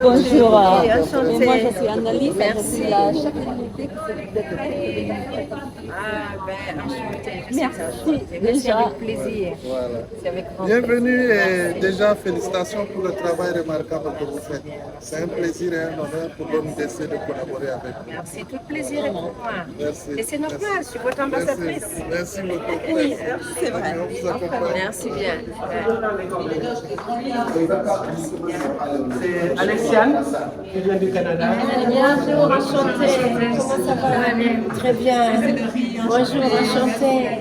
Bonjour, Enchantée. et moi je suis Annalise, je suis Merci. la chef d'unité qui s'occupe des prêtres. Ah, ben, enchantée. Je suis Merci enchantée. Merci déjà. avec plaisir. Voilà. C'est avec grand Bienvenue plaisir. et déjà félicitations pour le travail remarquable que vous faites. C'est un plaisir et un honneur pour l'OMDC de collaborer avec vous. Merci, tout le plaisir est pour moi. Merci. Et c'est normal, je suis votre ambassadrice. Merci beaucoup. Oui, Merci. c'est vrai. On vous accompagne. Merci bien. C'est Alexiane qui vient du Canada. Bonjour, enchantée. Comment ça va? Très bien. Bonjour, enchantée.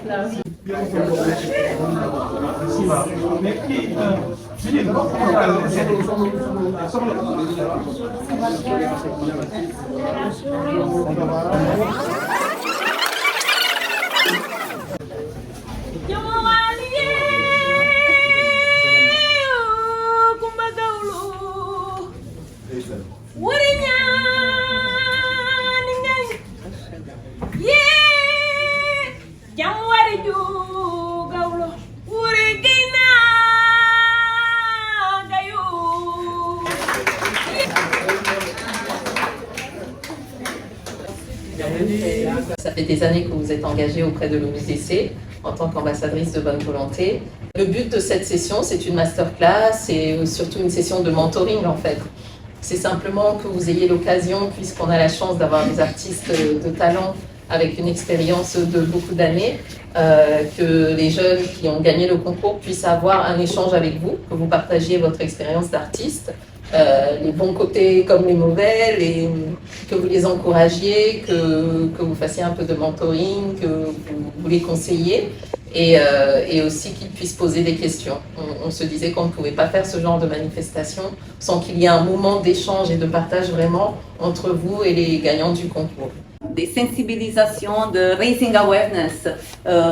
Ça fait des années que vous êtes engagée auprès de l'OMDC en tant qu'ambassadrice de bonne volonté. Le but de cette session, c'est une masterclass et surtout une session de mentoring en fait. C'est simplement que vous ayez l'occasion, puisqu'on a la chance d'avoir des artistes de talent avec une expérience de beaucoup d'années, que les jeunes qui ont gagné le concours puissent avoir un échange avec vous, que vous partagiez votre expérience d'artiste, les bons côtés comme les mauvais, que vous les encouragiez, que vous fassiez un peu de mentoring, que vous les conseillez, et aussi qu'ils puissent poser des questions. On se disait qu'on ne pouvait pas faire ce genre de manifestation sans qu'il y ait un moment d'échange et de partage vraiment entre vous et les gagnants du concours. Des sensibilisations, de raising awareness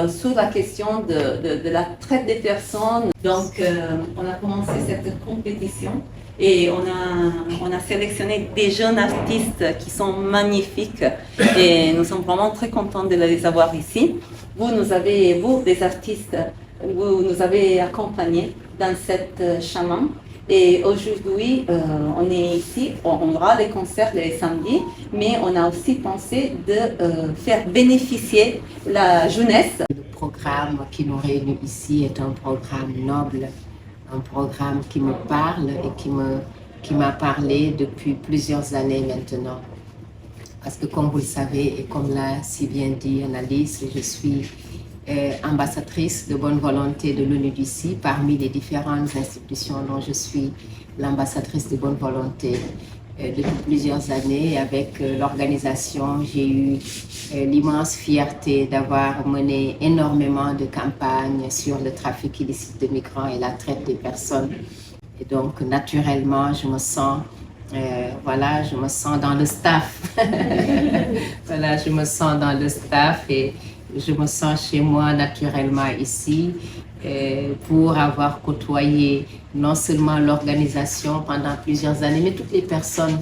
sur la question de la traite des personnes. Donc, on a commencé cette compétition et on a sélectionné des jeunes artistes qui sont magnifiques et nous sommes vraiment très contents de les avoir ici. Vous, des artistes, vous nous avez accompagnés dans cette chemin. Et aujourd'hui, on est ici, on aura les concerts les samedis, mais on a aussi pensé de faire bénéficier la jeunesse. Le programme qui nous réunit ici est un programme noble, un programme qui me parle et qui m'a parlé depuis plusieurs années maintenant. Parce que comme vous le savez, et comme l'a si bien dit Annalise, je suis ambassadrice de bonne volonté de l'ONUDC parmi les différentes institutions dont je suis l'ambassadrice de bonne volonté depuis plusieurs années. Avec l'organisation, j'ai eu l'immense fierté d'avoir mené énormément de campagnes sur le trafic illicite de migrants et la traite des personnes. Et donc, naturellement, je me sens dans le staff. Voilà, je me sens dans le staff et je me sens chez moi naturellement ici pour avoir côtoyé non seulement l'organisation pendant plusieurs années, mais toutes les personnes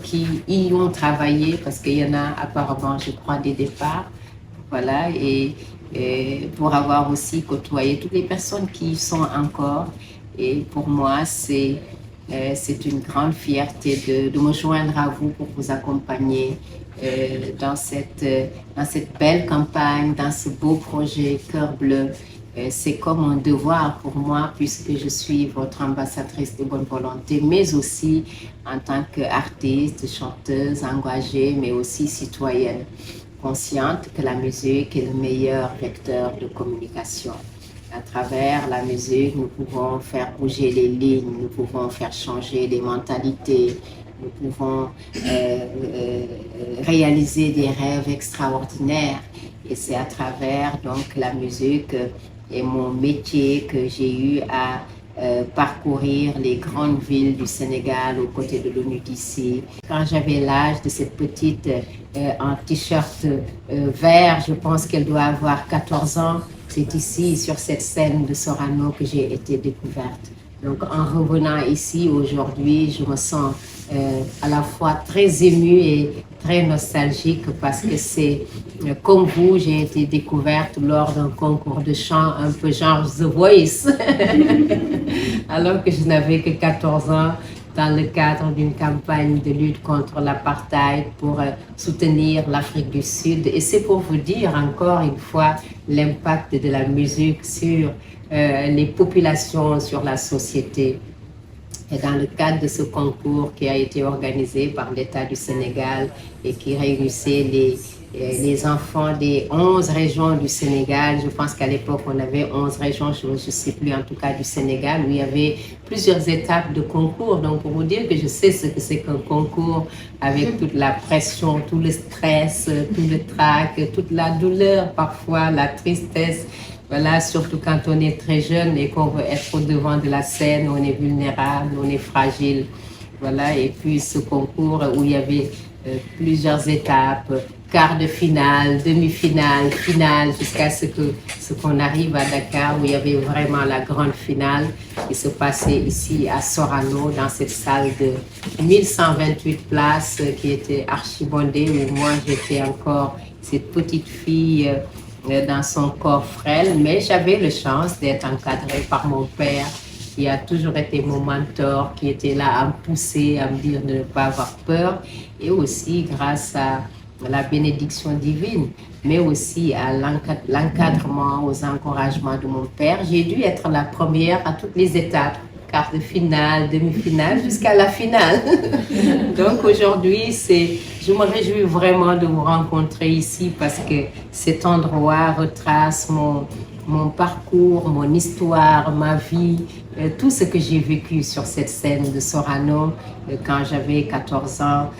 qui y ont travaillé, parce qu'il y en a apparemment, je crois, des départs. Voilà, et pour avoir aussi côtoyé toutes les personnes qui y sont encore. Et pour moi, c'est une grande fierté de me joindre à vous pour vous accompagner dans cette belle campagne, dans ce beau projet Cœur Bleu. C'est comme un devoir pour moi puisque je suis votre ambassadrice de bonne volonté, mais aussi en tant qu'artiste, chanteuse, engagée, mais aussi citoyenne, consciente que la musique est le meilleur vecteur de communication. À travers la musique, nous pouvons faire bouger les lignes, nous pouvons faire changer les mentalités, nous pouvons réaliser des rêves extraordinaires. Et c'est à travers donc la musique et mon métier que j'ai eu à parcourir les grandes villes du Sénégal aux côtés de l'ONUDC. Quand j'avais l'âge de cette petite en t-shirt vert, je pense qu'elle doit avoir 14 ans, c'est ici, sur cette scène de Sorano, que j'ai été découverte. Donc en revenant ici aujourd'hui, je me sens à la fois très émue et très nostalgique parce que c'est comme vous, j'ai été découverte lors d'un concours de chant un peu genre The Voice, alors que je n'avais que 14 ans. dans le cadre d'une campagne de lutte contre l'apartheid pour soutenir l'Afrique du Sud. Et c'est pour vous dire encore une fois l'impact de la musique sur les populations, sur la société. Et dans le cadre de ce concours qui a été organisé par l'État du Sénégal et qui réunissait les enfants des 11 régions du Sénégal, je pense qu'à l'époque on avait 11 régions, je ne sais plus en tout cas du Sénégal, où il y avait plusieurs étapes de concours. Donc pour vous dire que je sais ce que c'est qu'un concours avec toute la pression, tout le stress, tout le trac, toute la douleur parfois, la tristesse. Voilà, surtout quand on est très jeune et qu'on veut être au devant de la scène, on est vulnérable, on est fragile. Voilà, et puis ce concours où il y avait plusieurs étapes, quart de finale, demi-finale, finale, jusqu'à ce qu'on arrive à Dakar où il y avait vraiment la grande finale qui se passait ici à Sorano, dans cette salle de 1128 places qui était archibondée, où moi j'étais encore cette petite fille dans son corps frêle, mais j'avais la chance d'être encadrée par mon père qui a toujours été mon mentor, qui était là à me pousser, à me dire de ne pas avoir peur, et aussi grâce à la bénédiction divine, mais aussi à l'encadrement, aux encouragements de mon père. J'ai dû être la première à toutes les étapes, quart de finale, demi-finale, jusqu'à la finale. Donc aujourd'hui, je me réjouis vraiment de vous rencontrer ici parce que cet endroit retrace mon parcours, mon histoire, ma vie, tout ce que j'ai vécu sur cette scène de Sorano quand j'avais 14 ans,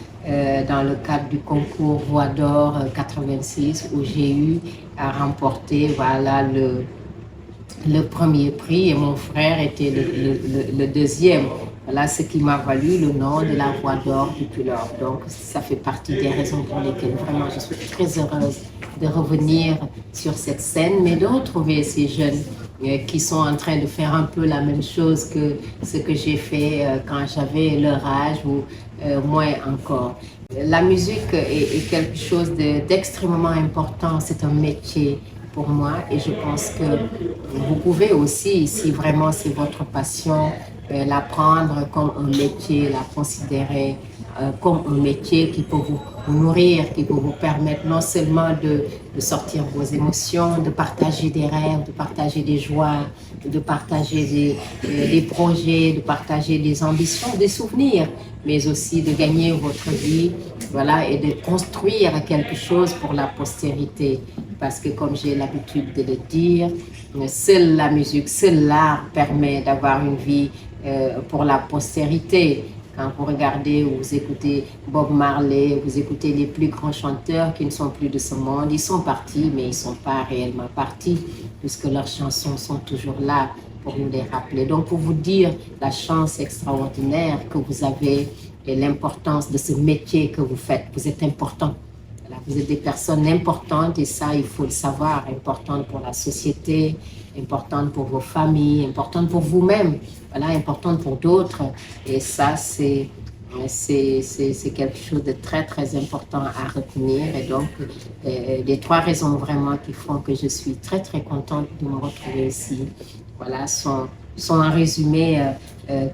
dans le cadre du concours Voix d'Or 86, où j'ai eu à remporter voilà, le premier prix et mon frère était le deuxième. Voilà ce qui m'a valu le nom de la Voix d'Or depuis lors. Donc ça fait partie des raisons pour lesquelles vraiment je suis très heureuse de revenir sur cette scène, mais de retrouver ces jeunes qui sont en train de faire un peu la même chose que ce que j'ai fait quand j'avais leur âge ou moins encore. La musique est quelque chose d'extrêmement important, c'est un métier pour moi et je pense que vous pouvez aussi, si vraiment c'est votre passion, la prendre comme un métier, la considérer comme un métier qui peut vous nourrir, qui peut vous permettre non seulement de sortir vos émotions, de partager des rêves, de partager des joies, de partager des projets, de partager des ambitions, des souvenirs, mais aussi de gagner votre vie, voilà, et de construire quelque chose pour la postérité. Parce que comme j'ai l'habitude de le dire, seule la musique, seul l'art permet d'avoir une vie pour la postérité. Quand vous regardez ou vous écoutez Bob Marley, vous écoutez les plus grands chanteurs qui ne sont plus de ce monde, ils sont partis, mais ils ne sont pas réellement partis, puisque leurs chansons sont toujours là pour nous les rappeler. Donc, pour vous dire la chance extraordinaire que vous avez et l'importance de ce métier que vous faites, vous êtes important. Voilà, vous êtes des personnes importantes et ça, il faut le savoir, importantes pour la société, importante pour vos familles, importante pour vous-même, voilà, importante pour d'autres. Et ça, c'est quelque chose de très, très important à retenir. Et donc, les trois raisons vraiment qui font que je suis très, très contente de me retrouver ici, voilà, sont en résumé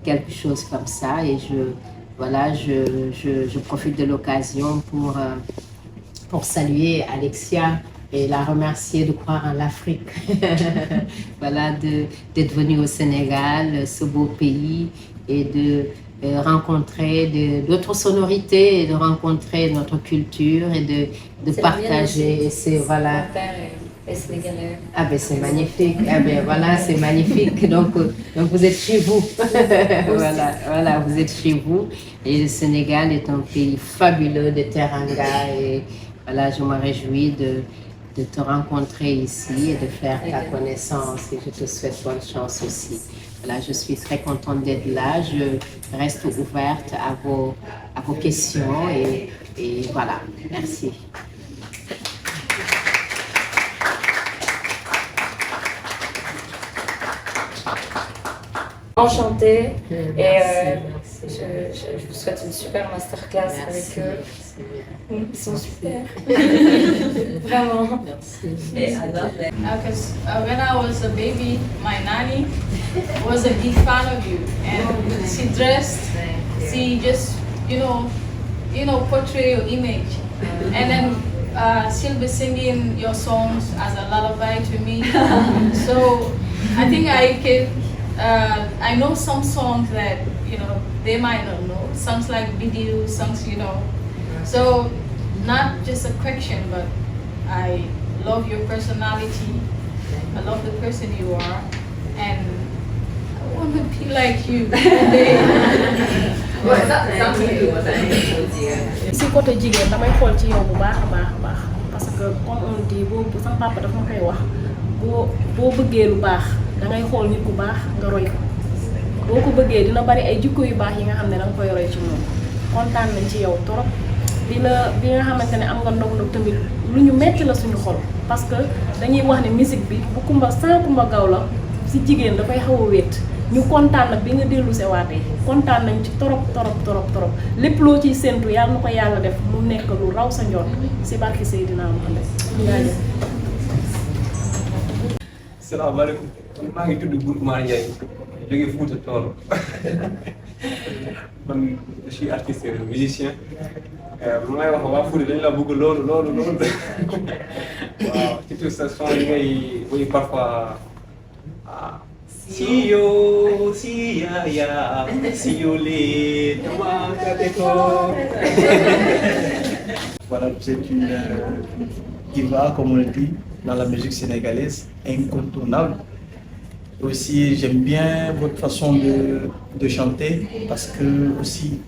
quelque chose comme ça. Et je profite de l'occasion pour saluer Alexia et la remercier de croire en l'Afrique, voilà, d'être venue au Sénégal, ce beau pays, et de rencontrer d'autres sonorités, et de rencontrer notre culture et de partager. C'est voilà. Ah ben c'est magnifique. Ah ben voilà, c'est magnifique. Donc vous êtes chez vous. voilà, vous êtes chez vous. Et le Sénégal est un pays fabuleux de teranga et voilà, je me réjouis de te rencontrer ici et de faire ta connaissance et je te souhaite bonne chance aussi. Voilà, je suis très contente d'être là, je reste ouverte à vos questions et voilà, merci. Enchantée et je vous souhaite une super masterclass avec eux. Ils sont super. Vraiment. Because when I was a baby, my nanny was a big fan of you, and she dressed she just, portray your image. And then she'll be singing your songs as a lullaby to me. So I think I know some songs that, they might not know. Songs like video, songs, So not just a question, but I love your personality. I love the person you are. And I want to be like you. si côté jigéen damay xool ci yow bu baax a baax parce que comme on dit boobu sama papa dafa ma koy wax boo bëggee lu baax dangay xool nit ku baax nga roy ko boo ko bëggee dina bari ay jikko yu baax yi nga xam ne danga koy roy ci moom kontaan nañ ci yow trop bi nga xamante ne am nga ndog tamit lu ñu metti la suñu xol parce que dañuy wax ne musique bi bu kumba sans kumba gaw la si jigéen dafay xaw a wéet ñu kontaan nag bi nga dellu se waatee kontaan nañ ci torop lépp loo ciy séntu yàlla na ko yàlla def mu nekk lu raw sa njort si barki Seydina Muhammad jaajëf. Salaamaaleykum maa ngi tudd Bourkouma Ndiaye jóge Fouta Tooro man je suis artiste et musicien mu ngay wax waa Fouta dañu la bëgg loolu waaw ci tout ça son yi ngay woy parfois si yo le tumakateko. Voilà, vous êtes une diva, comme on le dit, dans la musique sénégalaise, incontournable. Aussi, j'aime bien votre façon de chanter, parce que aussi,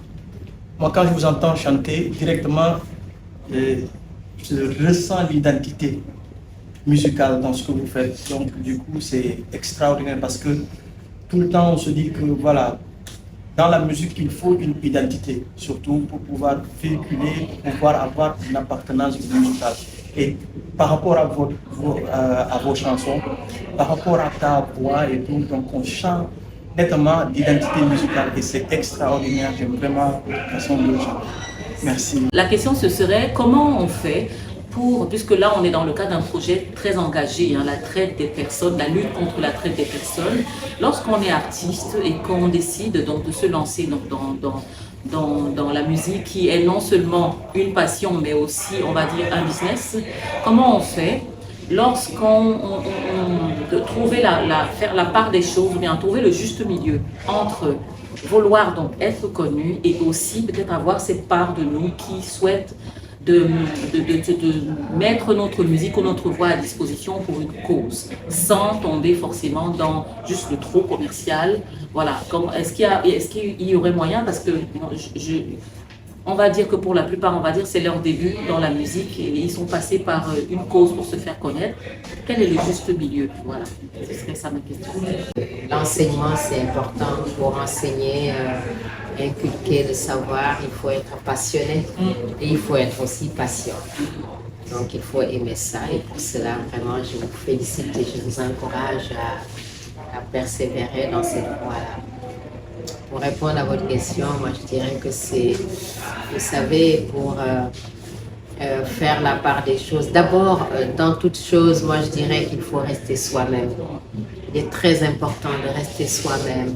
moi quand je vous entends chanter, directement, je ressens l'identité musicale dans ce que vous faites. Donc du coup, c'est extraordinaire parce que tout le temps, on se dit que voilà, dans la musique, il faut une identité, surtout pour pouvoir véhiculer, pour pouvoir avoir une appartenance musicale. Et par rapport à vos chansons, par rapport à ta voix et tout, donc on chante nettement d'identité musicale et c'est extraordinaire. J'aime vraiment la façon de chanter. Merci. La question ce serait comment on fait puisque là on est dans le cadre d'un projet très engagé, la traite des personnes, la lutte contre la traite des personnes. Lorsqu'on est artiste et qu'on décide donc de se lancer dans la musique qui est non seulement une passion mais aussi on va dire un business, comment on fait lorsqu'on trouver faire la part des choses ou bien trouver le juste milieu entre vouloir donc être connu et aussi peut-être avoir cette part de nous qui souhaite de mettre notre musique ou notre voix à disposition pour une cause, sans tomber forcément dans juste le trop commercial. Voilà. Est-ce qu'il y aurait moyen, parce que on va dire que pour la plupart, on va dire c'est leur début dans la musique et ils sont passés par une cause pour se faire connaître. Quel est le juste milieu? Voilà, ce serait ça ma question. L'enseignement, c'est important pour enseigner, inculquer le savoir. Il faut être passionné et il faut être aussi patient. Donc il faut aimer ça et pour cela, vraiment, je vous félicite et je vous encourage à persévérer dans cette voie-là. Pour répondre à votre question, moi je dirais que c'est, vous savez, pour faire la part des choses. D'abord, dans toute chose, moi je dirais qu'il faut rester soi-même. Il est très important de rester soi-même,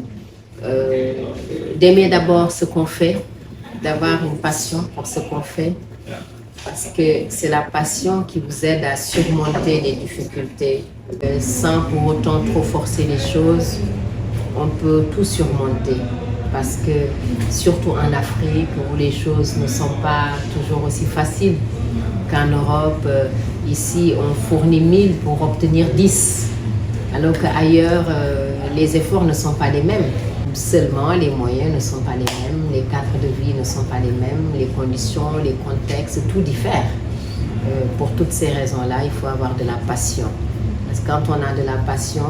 d'aimer d'abord ce qu'on fait, d'avoir une passion pour ce qu'on fait, parce que c'est la passion qui vous aide à surmonter les difficultés. Sans pour autant trop forcer les choses, on peut tout surmonter. Parce que, surtout en Afrique, où les choses ne sont pas toujours aussi faciles qu'en Europe, ici on fournit 1000 pour obtenir 10. Alors qu'ailleurs, les efforts ne sont pas les mêmes. Seulement, les moyens ne sont pas les mêmes, les cadres de vie ne sont pas les mêmes, les conditions, les contextes, tout diffère. Pour toutes ces raisons-là, il faut avoir de la passion. Parce que quand on a de la passion,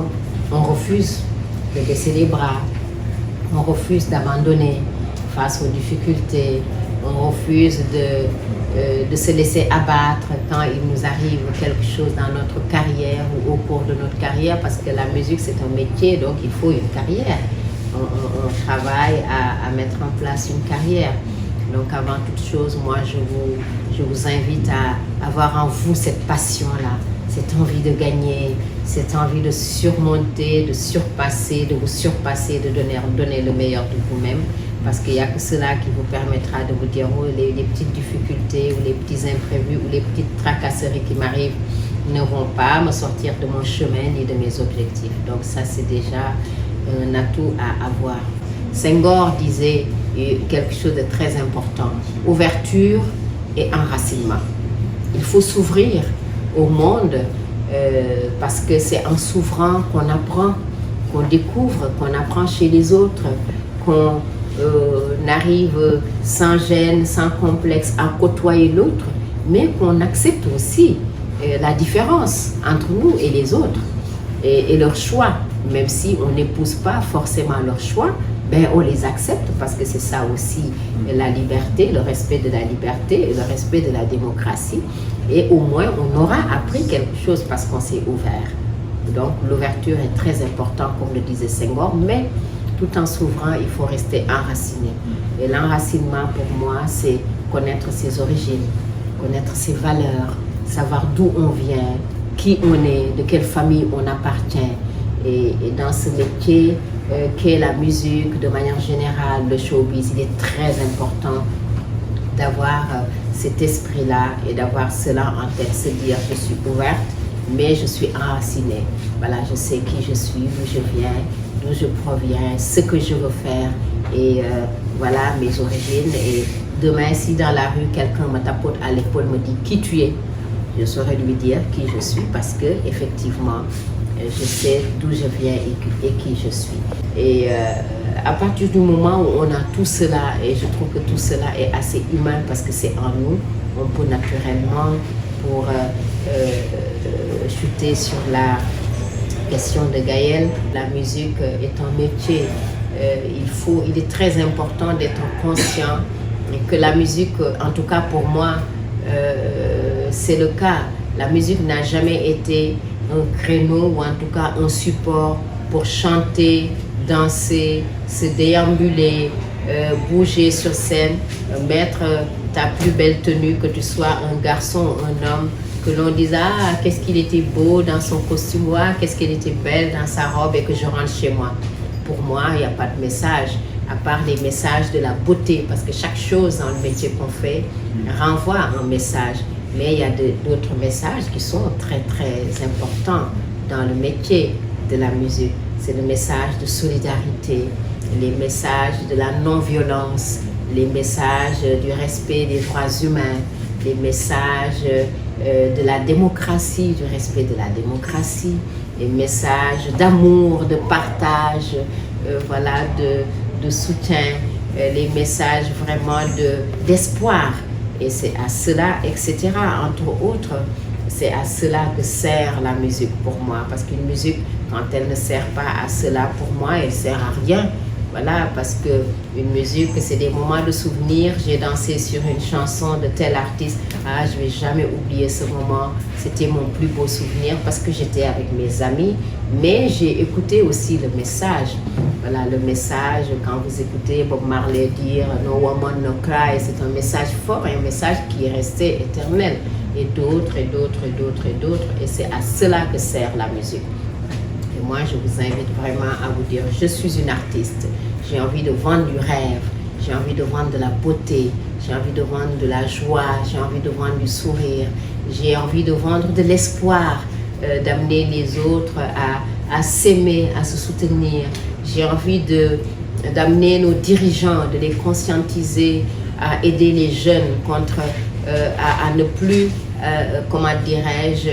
on refuse de baisser les bras, on refuse d'abandonner face aux difficultés, on refuse de se laisser abattre quand il nous arrive quelque chose dans notre carrière ou au cours de notre carrière, parce que la musique c'est un métier, donc il faut une carrière. On travaille à mettre en place une carrière. Donc avant toute chose, moi je vous invite à avoir en vous cette passion-là, cette envie de gagner, cette envie de surmonter, de surpasser, de vous surpasser, de donner le meilleur de vous-même parce qu'il n'y a que cela qui vous permettra de vous dire oh, les petites difficultés ou les petits imprévus ou les petites tracasseries qui m'arrivent ne vont pas me sortir de mon chemin ni de mes objectifs. Donc ça, c'est déjà un atout à avoir. Senghor disait quelque chose de très important, ouverture et enracinement. Il faut s'ouvrir au monde parce que c'est en s'ouvrant qu'on apprend, qu'on découvre, qu'on apprend chez les autres, qu'on arrive sans gêne, sans complexe à côtoyer l'autre, mais qu'on accepte aussi la différence entre nous et les autres et leur choix. Même si on n'épouse pas forcément leur choix, ben on les accepte parce que c'est ça aussi la liberté, le respect de la liberté et le respect de la démocratie. Et au moins on aura appris quelque chose parce qu'on s'est ouvert. Donc l'ouverture est très importante comme le disait Senghor, mais tout en s'ouvrant, il faut rester enraciné. Et l'enracinement pour moi, c'est connaître ses origines, connaître ses valeurs, savoir d'où on vient, qui on est, de quelle famille on appartient. Et dans ce métier qu'est la musique, de manière générale, le showbiz, il est très important d'avoir cet esprit-là et d'avoir cela en tête, se dire je suis ouverte, mais je suis enracinée. Voilà, je sais qui je suis, d'où je viens, d'où je proviens, ce que je veux faire et voilà mes origines. Et demain, si dans la rue, quelqu'un me tapote à l'épaule, me dit qui tu es, je saurais lui dire qui je suis parce que effectivement, je sais d'où je viens et qui je suis. Et à partir du moment où on a tout cela, et je trouve que tout cela est assez humain parce que c'est en nous, on peut naturellement, pour chuter sur la question de Gaël, la musique est un métier. Il est très important d'être conscient que la musique, en tout cas pour moi, c'est le cas. La musique n'a jamais été un créneau ou en tout cas un support pour chanter, danser, se déambuler, bouger sur scène, mettre ta plus belle tenue, que tu sois un garçon ou un homme, que l'on dise ah qu'est-ce qu'il était beau dans son costume, ah, qu'est-ce qu'elle était belle dans sa robe et que je rentre chez moi. Pour moi, il n'y a pas de message, à part les messages de la beauté, parce que chaque chose dans le métier qu'on fait renvoie un message. Mais il y a d'autres messages qui sont très très importants dans le métier de la musique. C'est le message de solidarité, les messages de la non-violence, les messages du respect des droits humains, les messages de la démocratie, du respect de la démocratie, les messages d'amour, de partage, voilà, de soutien, les messages vraiment d'espoir. Et c'est à cela, etc. Entre autres, c'est à cela que sert la musique pour moi. Parce qu'une musique, quand elle ne sert pas à cela, pour moi, elle ne sert à rien. Voilà, parce qu'une musique, c'est des moments de souvenir. J'ai dansé sur une chanson de tel artiste. Ah, je ne vais jamais oublier ce moment. C'était mon plus beau souvenir parce que j'étais avec mes amis. Mais j'ai écouté aussi le message. Voilà, le message, quand vous écoutez Bob Marley dire « No woman, no cry », c'est un message fort et un message qui est resté éternel. Et d'autres, et d'autres, et d'autres, et d'autres. Et c'est à cela que sert la musique. Et moi, je vous invite vraiment à vous dire, je suis une artiste, j'ai envie de vendre du rêve, j'ai envie de vendre de la beauté, j'ai envie de vendre de la joie, j'ai envie de vendre du sourire, j'ai envie de vendre de l'espoir, d'amener les autres à s'aimer, à se soutenir. J'ai envie d'amener nos dirigeants, de les conscientiser, à aider les jeunes à ne plus, comment dirais-je,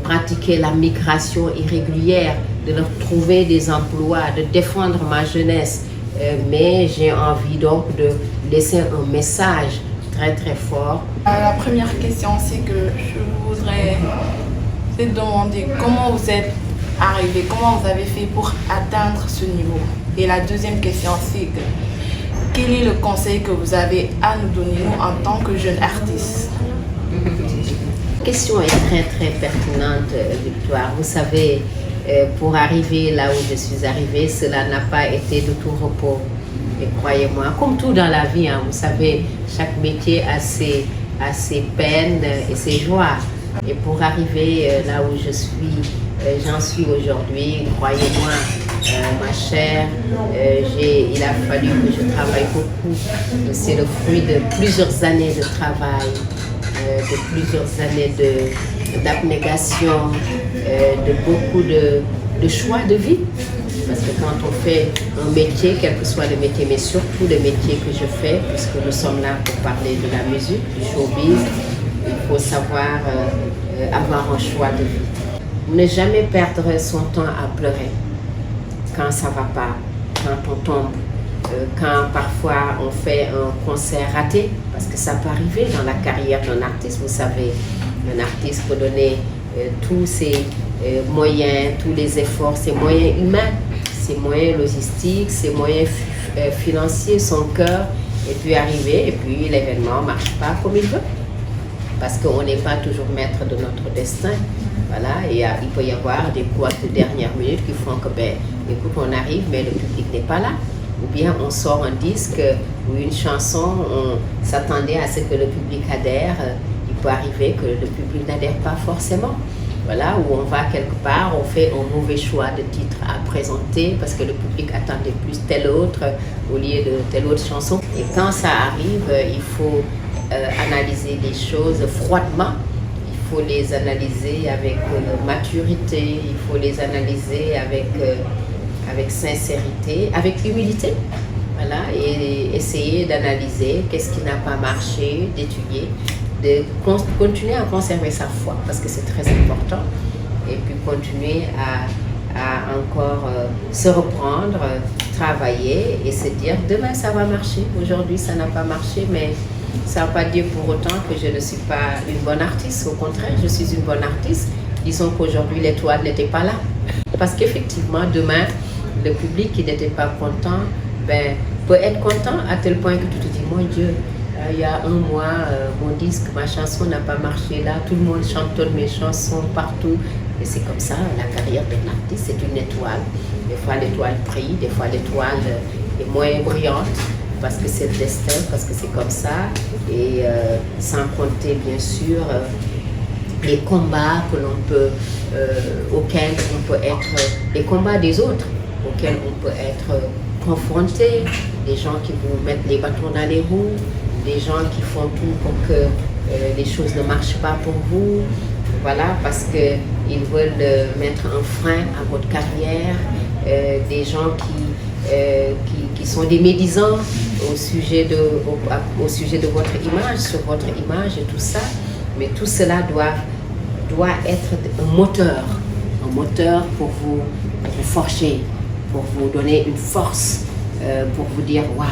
pratiquer la migration irrégulière, de leur trouver des emplois, de défendre ma jeunesse. Mais j'ai envie donc de laisser un message très très fort. La première question, c'est que je voudrais te demander comment vous êtes arrivé, comment vous avez fait pour atteindre ce niveau. Et la deuxième question, c'est que quel est le conseil que vous avez à nous donner, nous, en tant que jeunes artistes? La question est très très pertinente, Victoire. Vous savez, pour arriver là où je suis arrivée, cela n'a pas été de tout repos. Et croyez-moi, comme tout dans la vie, hein, vous savez, chaque métier a ses peines et ses joies. Et pour arriver là où j'en suis aujourd'hui, croyez-moi, ma chère. Il a fallu que je travaille beaucoup. C'est le fruit de plusieurs années de travail, de plusieurs années d'abnégation, de beaucoup de choix de vie. Parce que quand on fait un métier, quel que soit le métier, mais surtout le métier que je fais, puisque nous sommes là pour parler de la musique, du showbiz, il faut savoir avoir un choix de vie. Ne jamais perdre son temps à pleurer quand ça ne va pas, quand on tombe, quand parfois on fait un concert raté, parce que ça peut arriver dans la carrière d'un artiste. Vous savez, un artiste peut donner tous ses moyens, tous les efforts, ses moyens humains, ses moyens logistiques, ses moyens financiers, son cœur, et puis arriver, et puis l'événement ne marche pas comme il veut. Parce qu'on n'est pas toujours maître de notre destin. Voilà, et il peut y avoir des couacs de dernière minute qui font que, écoute, on arrive, mais le public n'est pas là. Ou bien on sort un disque ou une chanson, on s'attendait à ce que le public adhère. Il peut arriver que le public n'adhère pas forcément. Voilà, où on va quelque part, on fait un mauvais choix de titre à présenter parce que le public attendait plus tel autre au lieu de telle autre chanson. Et quand ça arrive, il faut analyser les choses froidement. Il faut les analyser avec maturité, il faut les analyser avec sincérité, avec humilité. Voilà, et essayer d'analyser qu'est-ce qui n'a pas marché, d'étudier, de continuer à conserver sa foi parce que c'est très important, et puis continuer à encore se reprendre, travailler et se dire demain ça va marcher, aujourd'hui ça n'a pas marché, mais ça ne veut pas dire pour autant que je ne suis pas une bonne artiste. Au contraire, je suis une bonne artiste. Disons qu'aujourd'hui l'étoile n'était pas là, parce qu'effectivement demain le public qui n'était pas content peut être content à tel point que tu te dis mon Dieu, il y a un mois, mon disque, ma chanson n'a pas marché là, tout le monde chantonne mes chansons partout. Et c'est comme ça, la carrière d'un artiste, c'est une étoile. Des fois l'étoile brille, des fois l'étoile est moins brillante, parce que c'est le destin, parce que c'est comme ça. Et sans compter bien sûr les combats que l'on peut, auxquels on peut être, les combats des autres, auxquels on peut être confronté, des gens qui vous mettent les bâtons dans les roues, des gens qui font tout pour que les choses ne marchent pas pour vous, voilà, parce qu'ils veulent mettre un frein à votre carrière, des gens qui sont des médisants au sujet de votre image, sur votre image et tout ça, mais tout cela doit être un moteur pour vous forger, pour vous donner une force, pour vous dire waouh,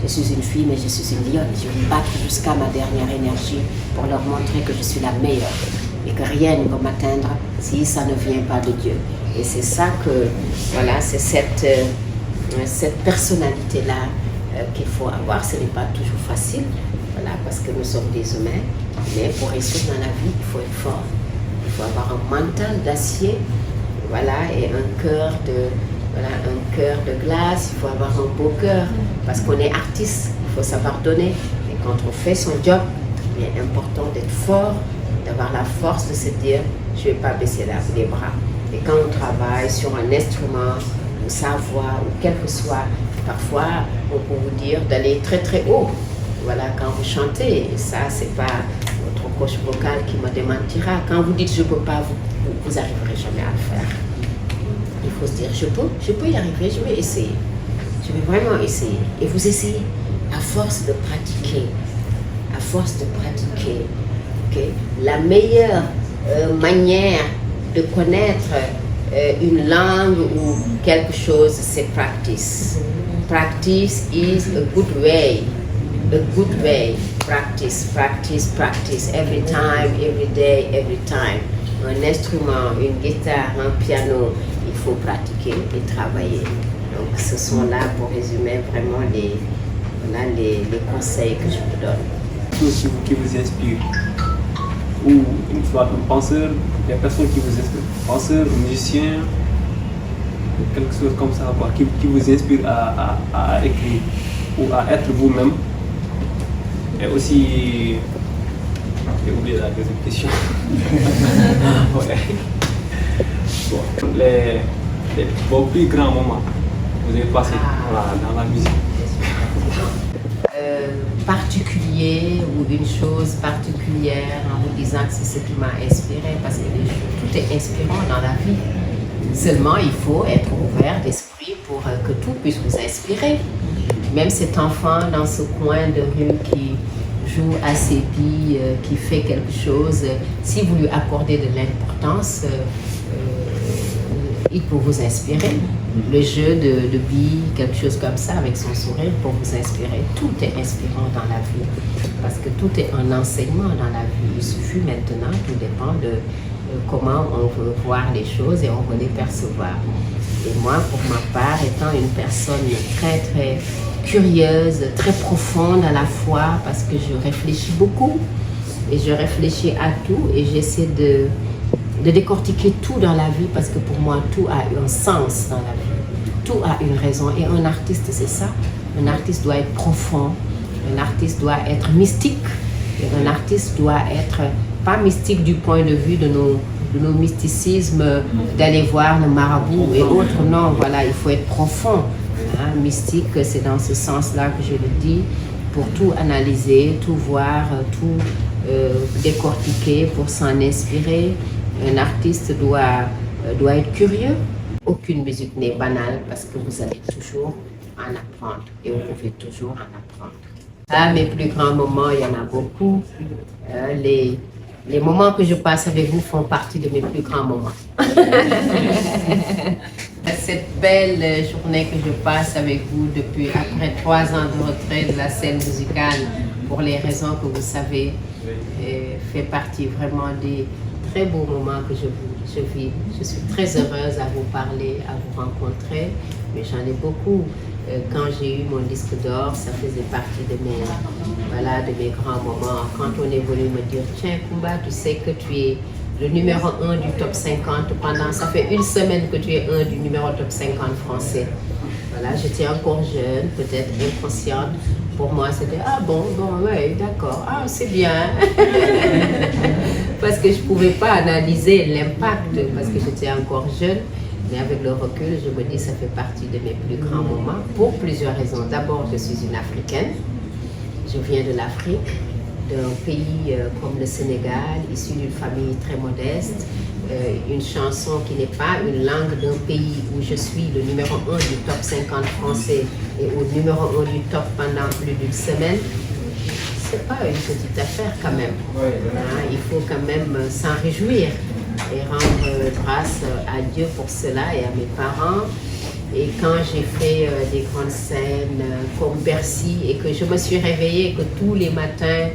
je suis une fille, mais je suis une lionne. Je vais me battre jusqu'à ma dernière énergie pour leur montrer que je suis la meilleure et que rien ne peut m'atteindre si ça ne vient pas de Dieu. Et c'est ça que, voilà, c'est cette personnalité-là qu'il faut avoir. Ce n'est pas toujours facile, voilà, parce que nous sommes des humains, mais pour réussir dans la vie, il faut être fort. Il faut avoir un mental d'acier, voilà, et un cœur de glace. Il faut avoir un beau cœur, parce qu'on est artiste, il faut savoir donner. Et quand on fait son job, il est important d'être fort, d'avoir la force de se dire, je ne vais pas baisser les bras. Et quand on travaille sur un instrument, ou sa voix, ou quel que soit, parfois, on peut vous dire d'aller très très haut. Voilà, quand vous chantez, et ça, c'est pas votre coach vocal qui me démentira. Quand vous dites je ne peux pas, vous n'arriverez jamais à le faire. Il faut se dire, je peux y arriver, je vais essayer. Je vais vraiment essayer. Et vous essayez, à force de pratiquer. À force de pratiquer. Okay? La meilleure manière de connaître une langue ou quelque chose, c'est practice. Practice is a good way. A good way. Practice, practice, practice. Every time, every day, every time. Un instrument, une guitare, un piano, il faut pratiquer et travailler. Donc ce sont là, pour résumer, vraiment les conseils que je vous donne. Chose qui vous inspire, ou une fois un penseur, des personnes qui vous inspirent, penseur, musicien, quelque chose comme ça, quoi, qui vous inspire à écrire ou à être vous-même. Et aussi, j'ai oublié la deuxième question. Ouais. Bon, vos plus grands moments que vous avez passés dans la musique. Particulier ou une chose particulière en vous disant que c'est ce qui m'a inspiré, parce que tout est inspirant dans la vie. Seulement, il faut être ouvert d'esprit pour que tout puisse vous inspirer. Même cet enfant dans ce coin de rue qui joue à ses billes, qui fait quelque chose, si vous lui accordez de l'importance, il peut vous inspirer. Le jeu de billes, quelque chose comme ça, avec son sourire, pour vous inspirer. Tout est inspirant dans la vie, parce que tout est un enseignement dans la vie. Il suffit maintenant, tout dépend de comment on veut voir les choses et on veut les percevoir. Et moi, pour ma part, étant une personne très, très curieuse, très profonde à la fois, parce que je réfléchis beaucoup, et je réfléchis à tout, et j'essaie de décortiquer tout dans la vie, parce que pour moi, tout a un sens dans la vie. Tout a une raison. Et un artiste, c'est ça. Un artiste doit être profond. Un artiste doit être mystique. Et un artiste doit être, pas mystique du point de vue de nos mysticismes, d'aller voir le marabout et autres. Non, voilà, il faut être profond. Hein, mystique, c'est dans ce sens-là que je le dis, pour tout analyser, tout voir, tout décortiquer, pour s'en inspirer. Un artiste doit être curieux. Aucune musique n'est banale, parce que vous allez toujours en apprendre et vous pouvez toujours en apprendre. Ah, mes plus grands moments, il y en a beaucoup. Les moments que je passe avec vous font partie de mes plus grands moments. Cette belle journée que je passe avec vous depuis après 3 ans de retrait de la scène musicale, pour les raisons que vous savez, fait partie vraiment des très beaux moments que je vis. Je suis très heureuse à vous parler, à vous rencontrer, mais j'en ai beaucoup. Quand j'ai eu mon disque d'or, ça faisait partie de mes grands moments. Quand on est venu me dire, tiens Kumba, tu sais que tu es le numéro 1 du top 50 ça fait 1 semaine que tu es un du numéro top 50 français. Voilà, j'étais encore jeune, peut-être inconsciente. Pour moi, c'était, ah bon, ouais, d'accord, ah c'est bien. Parce que je ne pouvais pas analyser l'impact, parce que j'étais encore jeune. Mais avec le recul, je me dis, ça fait partie de mes plus grands moments, pour plusieurs raisons. D'abord, je suis une Africaine. Je viens de l'Afrique, d'un pays comme le Sénégal, issu d'une famille très modeste. Une chanson qui n'est pas une langue d'un pays où je suis le numéro 1 du top 50 français et au numéro 1 du top pendant plus d'1 semaine, c'est pas une petite affaire quand même. Hein, il faut quand même s'en réjouir et rendre grâce à Dieu pour cela et à mes parents. Et quand j'ai fait des grandes scènes comme Bercy et que je me suis réveillée que tous les matins,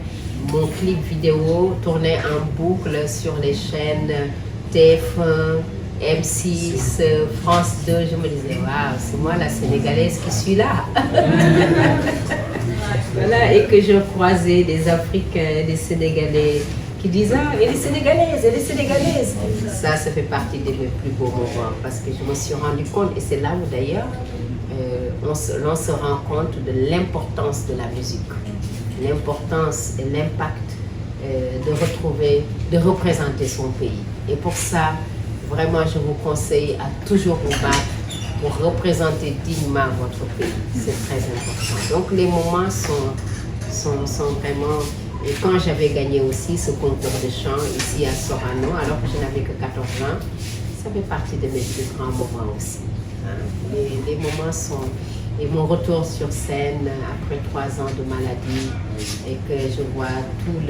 mon clip vidéo tournait en boucle sur les chaînes TF1, M6, France 2, je me disais, waouh, c'est moi la Sénégalaise qui suis là. Voilà, et que je croisais des Africains, des Sénégalais qui disent, ah, elle est sénégalaise, elle est sénégalaise. Ça fait partie de mes plus beaux moments, parce que je me suis rendu compte, et c'est là où d'ailleurs l'on se rend compte de l'importance de la musique, l'importance et l'impact de représenter son pays. Et pour ça, vraiment, je vous conseille à toujours vous battre pour représenter dignement votre pays. C'est très important. Donc les moments sont vraiment... Et quand j'avais gagné aussi ce concours de chant ici à Sorano, alors que je n'avais que 14 ans, ça fait partie de mes plus grands moments aussi. Hein. Les moments sont... Et mon retour sur scène après 3 ans de maladie, et que je vois tout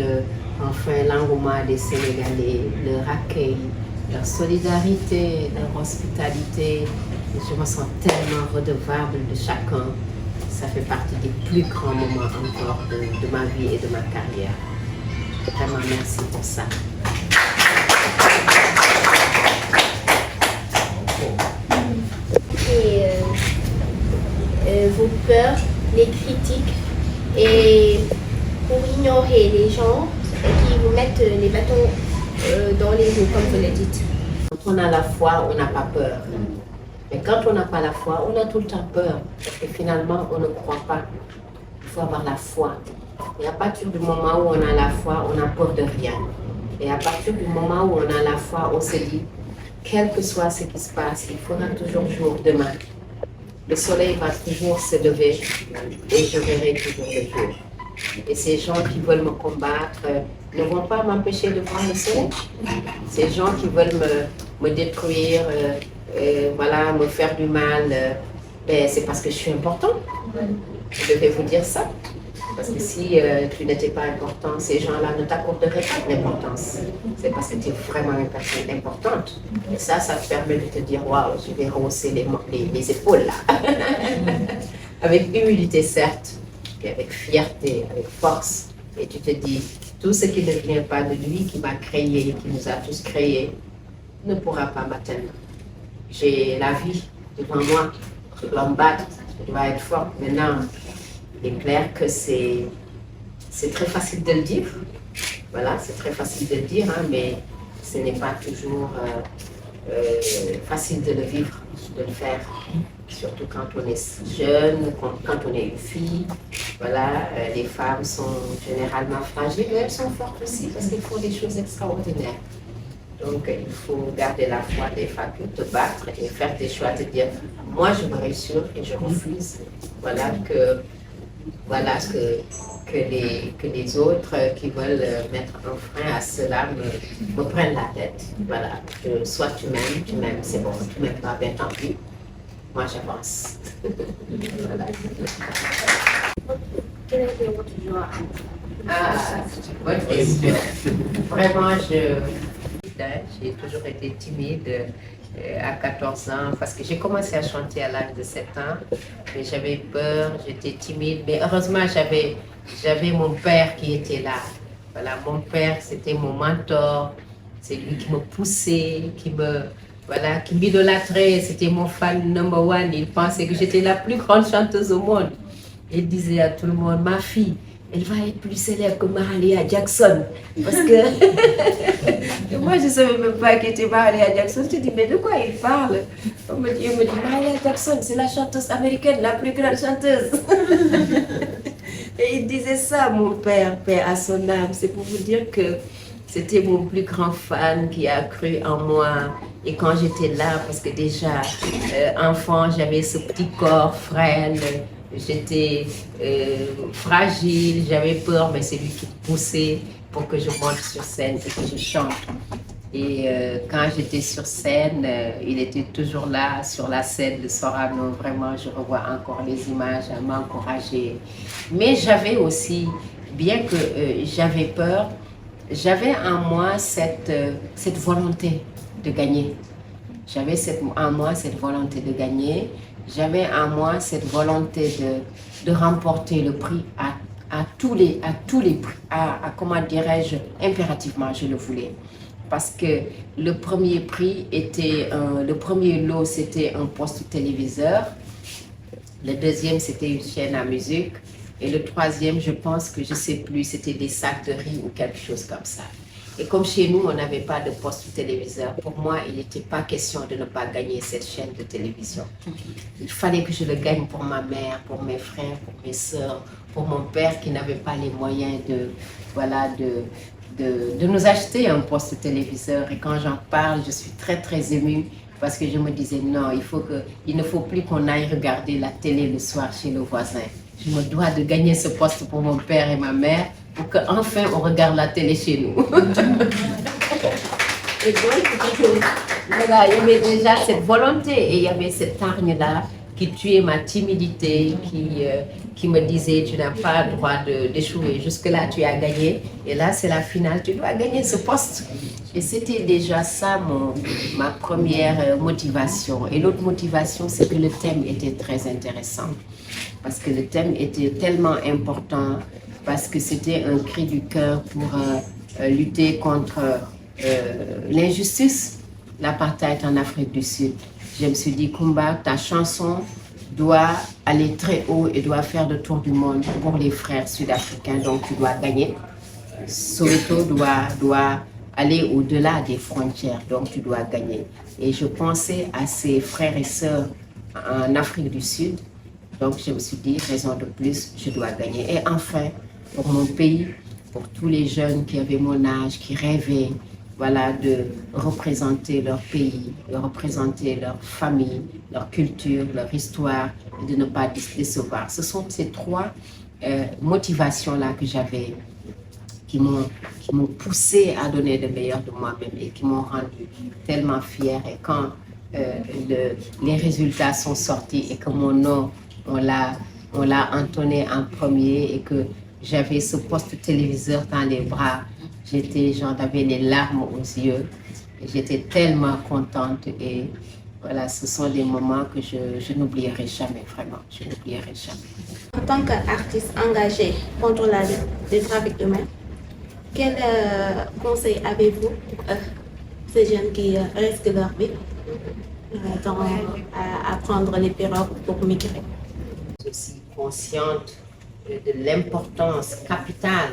l'engouement des Sénégalais, leur accueil, leur solidarité, leur hospitalité. Je me sens tellement redevable de chacun. Ça fait partie des plus grands moments encore de ma vie et de ma carrière. Vraiment, merci pour ça. Et vos peurs, les critiques, et pour ignorer les gens qui vous mettent les bâtons dans les roues, comme vous le dites. Quand on a la foi, on n'a pas peur. Mais quand on n'a pas la foi, on a tout le temps peur. Parce que finalement, on ne croit pas. Il faut avoir la foi. Et à partir du moment où on a la foi, on n'a peur de rien. Et à partir du moment où on a la foi, on se dit, quel que soit ce qui se passe, il fera toujours jour demain. Le soleil va toujours se lever et je verrai toujours le jour. Et ces gens qui veulent me combattre ne vont pas m'empêcher de voir le soleil. Ces gens qui veulent me détruire, voilà, me faire du mal, ben, c'est parce que je suis important. Je vais vous dire ça. Parce que si tu n'étais pas important, ces gens-là ne t'accorderaient pas d'importance. C'est parce que tu es vraiment une personne importante. Et ça te permet de te dire, waouh, je vais rehausser les épaules là. Avec humilité, certes, et avec fierté, avec force. Et tu te dis, tout ce qui ne vient pas de lui, qui m'a créé, qui nous a tous créés, ne pourra pas m'atteindre. J'ai la vie devant moi, je dois me battre, je dois être forte. Maintenant, il est clair que c'est très facile de le dire. Voilà, c'est très facile de le dire, hein, mais ce n'est pas toujours facile de le vivre, de le faire. Surtout quand on est jeune, quand on est une fille. Voilà, les femmes sont généralement fragiles, mais elles sont fortes aussi parce qu'elles font des choses extraordinaires. Donc il faut garder la foi des familles, te battre et faire des choix, te dire, moi je me réussir et je refuse. Voilà, que les autres qui veulent mettre un frein à cela me prennent la tête. Voilà, soit tu m'aimes, c'est bon, tu m'aimes pas, bien tant pis. Moi j'avance. Voilà. Quel est votre joie? Ah, bonne question. Vraiment, j'ai toujours été timide à 14 ans parce que j'ai commencé à chanter à l'âge de 7 ans, mais j'avais peur, j'étais timide, mais heureusement j'avais mon père qui était là. Voilà, mon père c'était mon mentor, c'est lui qui me poussait, qui m'idolâtrait, c'était mon fan number one, il pensait que j'étais la plus grande chanteuse au monde. Il disait à tout le monde, ma fille, elle va être plus célèbre que Mahalia Jackson. Parce que moi, je ne savais même pas qui était Mahalia Jackson. Je me dis, mais de quoi il parle? Il me dit, Mahalia Jackson, c'est la chanteuse américaine, la plus grande chanteuse. Et il disait ça, mon père, paix à son âme. C'est pour vous dire que c'était mon plus grand fan qui a cru en moi. Et quand j'étais là, parce que déjà, enfant, j'avais ce petit corps frêle. J'étais fragile, j'avais peur, mais c'est lui qui me poussait pour que je monte sur scène et que je chante. Et quand j'étais sur scène, il était toujours là, sur la scène de Sorano. Vraiment, je revois encore les images à m'encourager. Mais j'avais aussi, bien que j'avais peur, j'avais en moi cette volonté de gagner. J'avais en moi cette volonté de gagner. J'avais en moi cette volonté de remporter le prix à tous les prix, comment dirais-je, impérativement je le voulais. Parce que le premier prix était, le premier lot c'était un poste téléviseur, le deuxième c'était une chaîne à musique et le troisième je pense que je sais plus, c'était des sacs de riz ou quelque chose comme ça. Et comme chez nous, on n'avait pas de poste téléviseur, pour moi, il n'était pas question de ne pas gagner cette chaîne de télévision. Il fallait que je le gagne pour ma mère, pour mes frères, pour mes sœurs, pour mon père qui n'avait pas les moyens de nous acheter un poste téléviseur. Et quand j'en parle, je suis très très émue parce que je me disais non, il ne faut plus qu'on aille regarder la télé le soir chez le voisin. Je me dois de gagner ce poste pour mon père et ma mère pour qu'enfin on regarde la télé chez nous. Et donc, voilà, il y avait déjà cette volonté et il y avait cette hargne-là qui tuait ma timidité, qui me disait tu n'as pas le droit d'échouer, jusque-là tu as gagné et là c'est la finale, tu dois gagner ce poste. Et c'était déjà ça ma première motivation. Et l'autre motivation, c'est que le thème était très intéressant. Parce que le thème était tellement important, parce que c'était un cri du cœur pour lutter contre l'injustice, l'apartheid en Afrique du Sud. Je me suis dit, Kumba, ta chanson doit aller très haut et doit faire le tour du monde pour les frères sud-africains, donc tu dois gagner. Soweto doit aller au-delà des frontières, donc tu dois gagner. Et je pensais à ces frères et sœurs en Afrique du Sud, donc je me suis dit, raison de plus, je dois gagner. Et enfin, pour mon pays, pour tous les jeunes qui avaient mon âge, qui rêvaient, voilà, de représenter leur pays, de représenter leur famille, leur culture, leur histoire, et de ne pas décevoir. Ce sont ces trois motivations-là que j'avais, qui m'ont poussé à donner le meilleur de moi-même et qui m'ont rendu tellement fière. Et quand les résultats sont sortis et que mon nom, on l'a entonné en premier et que j'avais ce poste téléviseur dans les bras, j'avais les larmes aux yeux. J'étais tellement contente et voilà, ce sont des moments que je n'oublierai jamais, vraiment, je n'oublierai jamais. En tant qu'artiste engagé contre le trafic humain, quel conseil avez-vous pour ces jeunes qui risquent leur vie à prendre les pirogues pour migrer? Je suis consciente de l'importance capitale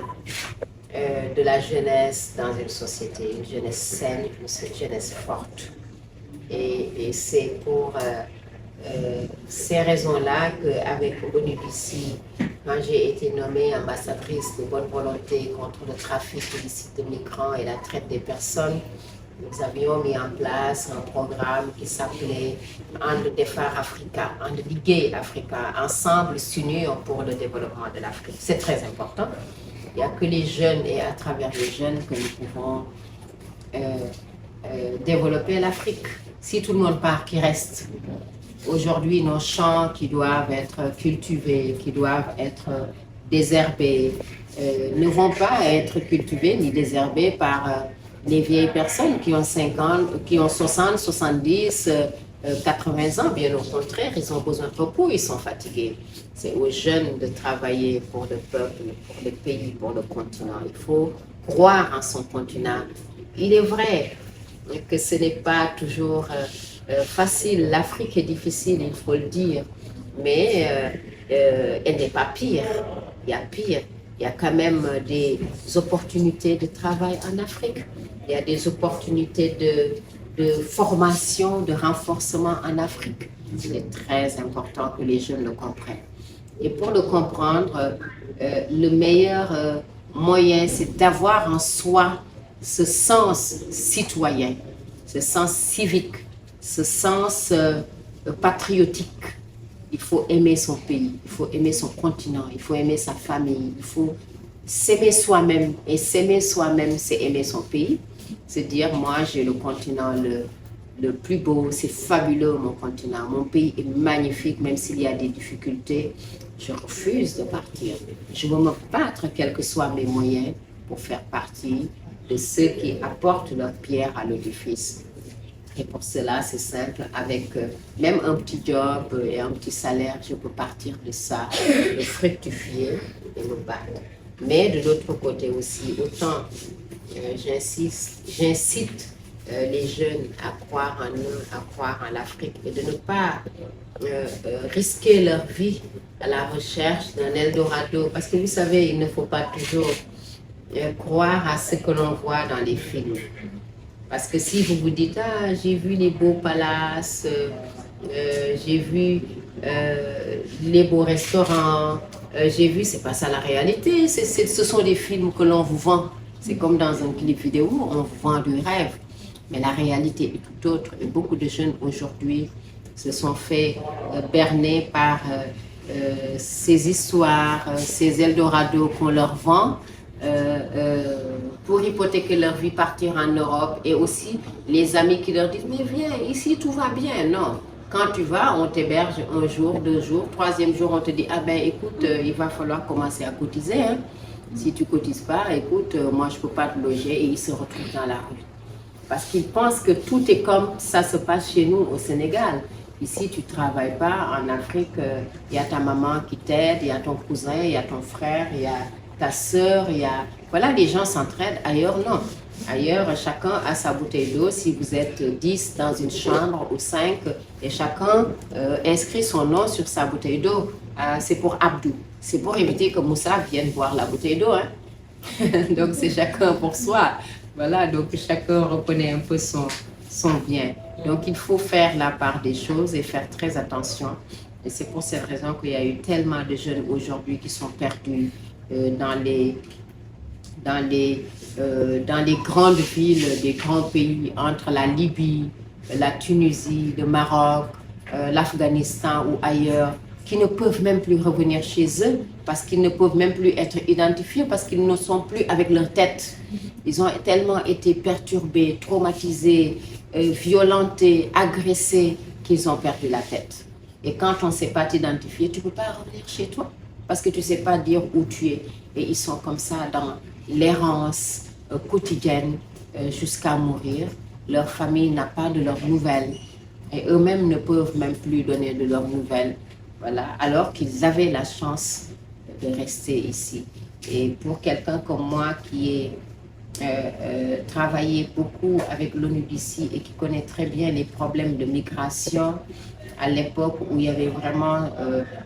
de la jeunesse dans une société, une jeunesse saine, une jeunesse forte. Et c'est pour ces raisons-là qu'avec ONUDC, quand j'ai été nommée ambassadrice de bonne volonté contre le trafic illicite de migrants et la traite des personnes, nous avions mis en place un programme qui s'appelait And Defar Africa, And Liguer Africa, ensemble s'unir pour le développement de l'Afrique. C'est très important. Il n'y a que les jeunes et à travers les jeunes que nous pouvons développer l'Afrique. Si tout le monde part, qui reste? Aujourd'hui, nos champs qui doivent être cultivés, qui doivent être désherbés, ne vont pas être cultivés ni désherbés par les vieilles personnes qui ont 50, qui ont 60, 70, 80 ans. Bien au contraire, ils ont besoin de repos, ils sont fatigués. C'est aux jeunes de travailler pour le peuple, pour le pays, pour le continent. Il faut croire en son continent. Il est vrai que ce n'est pas toujours facile. L'Afrique est difficile, il faut le dire, mais elle n'est pas pire. Il y a pire. Il y a quand même des opportunités de travail en Afrique. Il y a des opportunités de formation, de renforcement en Afrique. Il est très important que les jeunes le comprennent. Et pour le comprendre, le meilleur moyen, c'est d'avoir en soi ce sens citoyen, ce sens civique, ce sens patriotique. Il faut aimer son pays, il faut aimer son continent, il faut aimer sa famille, il faut s'aimer soi-même. Et s'aimer soi-même, c'est aimer son pays. C'est dire, moi, j'ai le continent le plus beau, c'est fabuleux mon continent. Mon pays est magnifique, même s'il y a des difficultés. Je refuse de partir. Je veux me battre, quels que soient mes moyens, pour faire partie de ceux qui apportent leur pierre à l'édifice. Et pour cela, c'est simple, avec même un petit job et un petit salaire, je peux partir de ça, le fructifier et me battre. Mais de l'autre côté aussi, autant j'incite les jeunes à croire en eux, à croire en l'Afrique et de ne pas risquer leur vie à la recherche d'un Eldorado. Parce que vous savez, il ne faut pas toujours croire à ce que l'on voit dans les films. Parce que si vous vous dites, ah, j'ai vu les beaux palaces, j'ai vu les beaux restaurants, j'ai vu, c'est pas ça la réalité, ce sont des films que l'on vous vend. C'est comme dans un clip vidéo, on vous vend du rêve. Mais la réalité est tout autre. Et beaucoup de jeunes aujourd'hui se sont fait berner par ces histoires, ces Eldorado qu'on leur vend, pour hypothéquer leur vie, partir en Europe, et aussi les amis qui leur disent mais viens, ici tout va bien. Non, quand tu vas, on t'héberge un jour, 2 jours, 3e jour on te dit ah ben écoute, il va falloir commencer à cotiser, hein. Si tu cotises pas, écoute, moi je peux pas te loger, et ils se retrouvent dans la rue parce qu'ils pensent que tout est comme ça se passe chez nous au Sénégal. Ici, tu ne travailles pas. En Afrique, il y a ta maman qui t'aide, il y a ton cousin, il y a ton frère, il y a ta sœur, il y a... Voilà, les gens s'entraident. Ailleurs, non. Ailleurs, chacun a sa bouteille d'eau. Si vous êtes 10 dans une chambre ou 5, et chacun inscrit son nom sur sa bouteille d'eau. C'est pour Abdou. C'est pour éviter que Moussa vienne boire la bouteille d'eau. Hein? Donc, c'est chacun pour soi. Voilà, donc chacun reconnaît un peu son bien. Donc, il faut faire la part des choses et faire très attention. Et c'est pour cette raison qu'il y a eu tellement de jeunes aujourd'hui qui sont perdus dans dans les grandes villes des grands pays, entre la Libye, la Tunisie, le Maroc, l'Afghanistan ou ailleurs, qui ne peuvent même plus revenir chez eux parce qu'ils ne peuvent même plus être identifiés, parce qu'ils ne sont plus avec leur tête. Ils ont tellement été perturbés, traumatisés, violentés, agressés, qu'ils ont perdu la tête. Et quand on ne sait pas t'identifier, tu ne peux pas revenir chez toi parce que tu ne sais pas dire où tu es. Et ils sont comme ça dans l'errance quotidienne jusqu'à mourir. Leur famille n'a pas de leurs nouvelles et eux-mêmes ne peuvent même plus donner de leurs nouvelles. Voilà, alors qu'ils avaient la chance de rester ici. Et pour quelqu'un comme moi qui est travaillé beaucoup avec l'ONU d'ici et qui connaît très bien les problèmes de migration, à l'époque où il y avait vraiment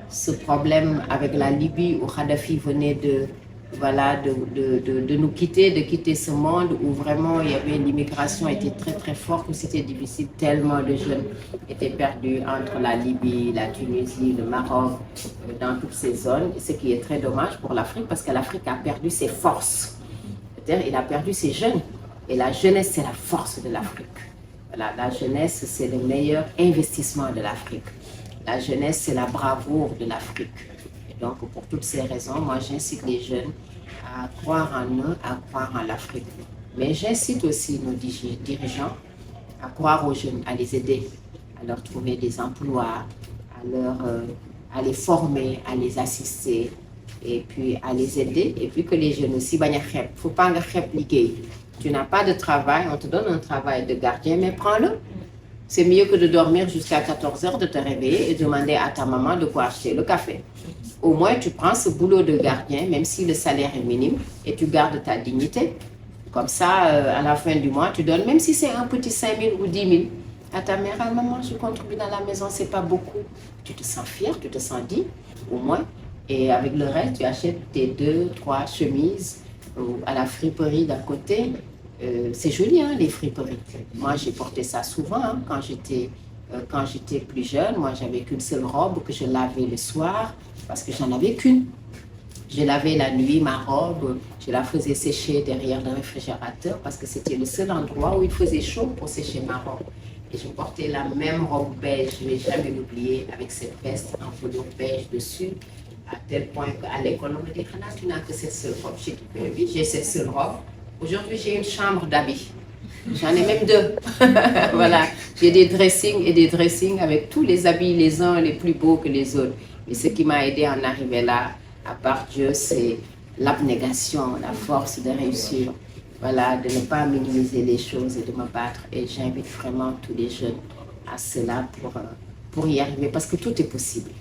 ce problème avec la Libye, où Kadhafi venait de nous quitter, de quitter ce monde, où vraiment il y avait l'immigration était très très forte, où c'était difficile, tellement de jeunes étaient perdus entre la Libye, la Tunisie, le Maroc, dans toutes ces zones, ce qui est très dommage pour l'Afrique, parce que l'Afrique a perdu ses forces. C'est-à-dire, il a perdu ses jeunes, et la jeunesse, c'est la force de l'Afrique. Voilà, la jeunesse, c'est le meilleur investissement de l'Afrique. La jeunesse, c'est la bravoure de l'Afrique. Et donc, pour toutes ces raisons, moi, j'incite les jeunes à croire en eux, à croire en l'Afrique. Mais j'incite aussi nos dirigeants à croire aux jeunes, à les aider, à leur trouver des emplois, à les former, à les assister, et puis à les aider. Et puis que les jeunes aussi, il ne faut pas liguer. Tu n'as pas de travail, on te donne un travail de gardien, mais prends-le. C'est mieux que de dormir jusqu'à 14 heures, de te réveiller et demander à ta maman de quoi acheter le café. Au moins, tu prends ce boulot de gardien, même si le salaire est minime, et tu gardes ta dignité. Comme ça, à la fin du mois, tu donnes, même si c'est un petit 5 000 ou 10 000, à ta mère, à maman, je contribue dans la maison, c'est pas beaucoup. Tu te sens fier, tu te sens dit, au moins. Et avec le reste, tu achètes tes 2, 3 chemises à la friperie d'à côté. C'est joli, hein, les friperies. Moi, j'ai porté ça souvent hein, quand j'étais plus jeune. Moi, j'avais qu'une seule robe que je lavais le soir parce que j'en avais qu'une. Je lavais la nuit ma robe, je la faisais sécher derrière le réfrigérateur parce que c'était le seul endroit où il faisait chaud pour sécher ma robe. Et je portais la même robe beige, je ne vais jamais l'oublier, avec cette veste en velours beige dessus, à tel point qu'à l'école, on me dit, Hana, tu n'as que cette seule robe. J'ai dit, oui, j'ai cette seule robe. Aujourd'hui, j'ai une chambre d'habits. J'en ai même 2. Voilà, j'ai des dressings et des dressings avec tous les habits, les uns les plus beaux que les autres. Mais ce qui m'a aidé à en arriver là, à part Dieu, c'est l'abnégation, la force de réussir. Voilà, de ne pas minimiser les choses et de me battre. Et j'invite vraiment tous les jeunes à cela pour y arriver, parce que tout est possible.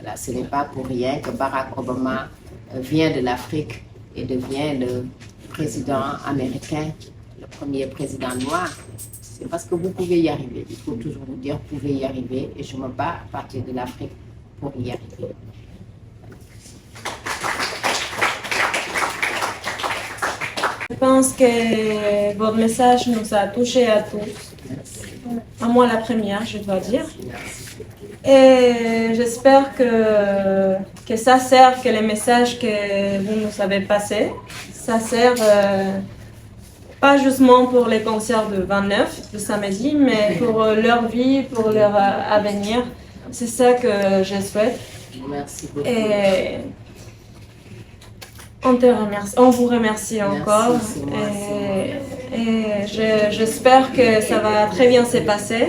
Voilà, ce n'est pas pour rien que Barack Obama vient de l'Afrique et devient le président américain, le premier président noir. C'est parce que vous pouvez y arriver. Il faut toujours vous dire, vous pouvez y arriver. Et je me bats à partir de l'Afrique pour y arriver. Je pense que votre message nous a touchés à tous. À moi la première, je dois dire. Et j'espère que ça sert, que les messages que vous nous avez passés, ça sert pas justement pour les concerts de 29 de samedi, mais pour leur vie, pour leur avenir. C'est ça que je souhaite. Merci beaucoup. Et on vous remercie encore. Et j'espère que ça va très bien se passer.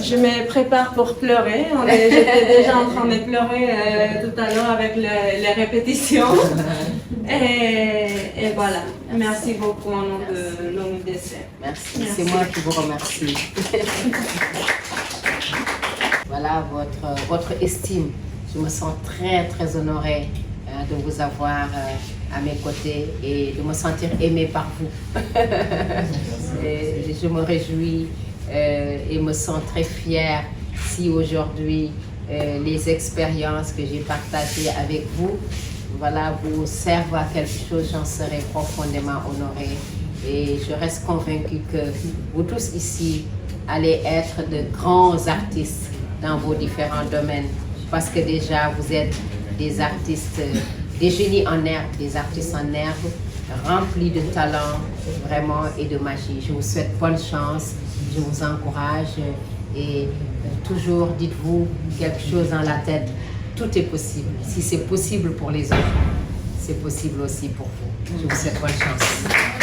Je me prépare pour pleurer. J'étais déjà en train de pleurer tout à l'heure avec les répétitions. Et voilà. Merci beaucoup au nom de l'ONUDC. Merci. C'est moi qui vous remercie. Voilà votre estime. Je me sens très très honorée de vous avoir à mes côtés et de me sentir aimée par vous. Je me réjouis et me sens très fière si aujourd'hui les expériences que j'ai partagées avec vous, voilà, vous servent à quelque chose, j'en serai profondément honorée. Et je reste convaincue que vous tous ici allez être de grands artistes dans vos différents domaines, parce que déjà vous êtes des artistes, des génies en herbe, des artistes en herbe, rempli de talent, vraiment, et de magie. Je vous souhaite bonne chance, je vous encourage et toujours dites-vous quelque chose dans la tête. Tout est possible. Si c'est possible pour les autres, c'est possible aussi pour vous. Je vous souhaite bonne chance.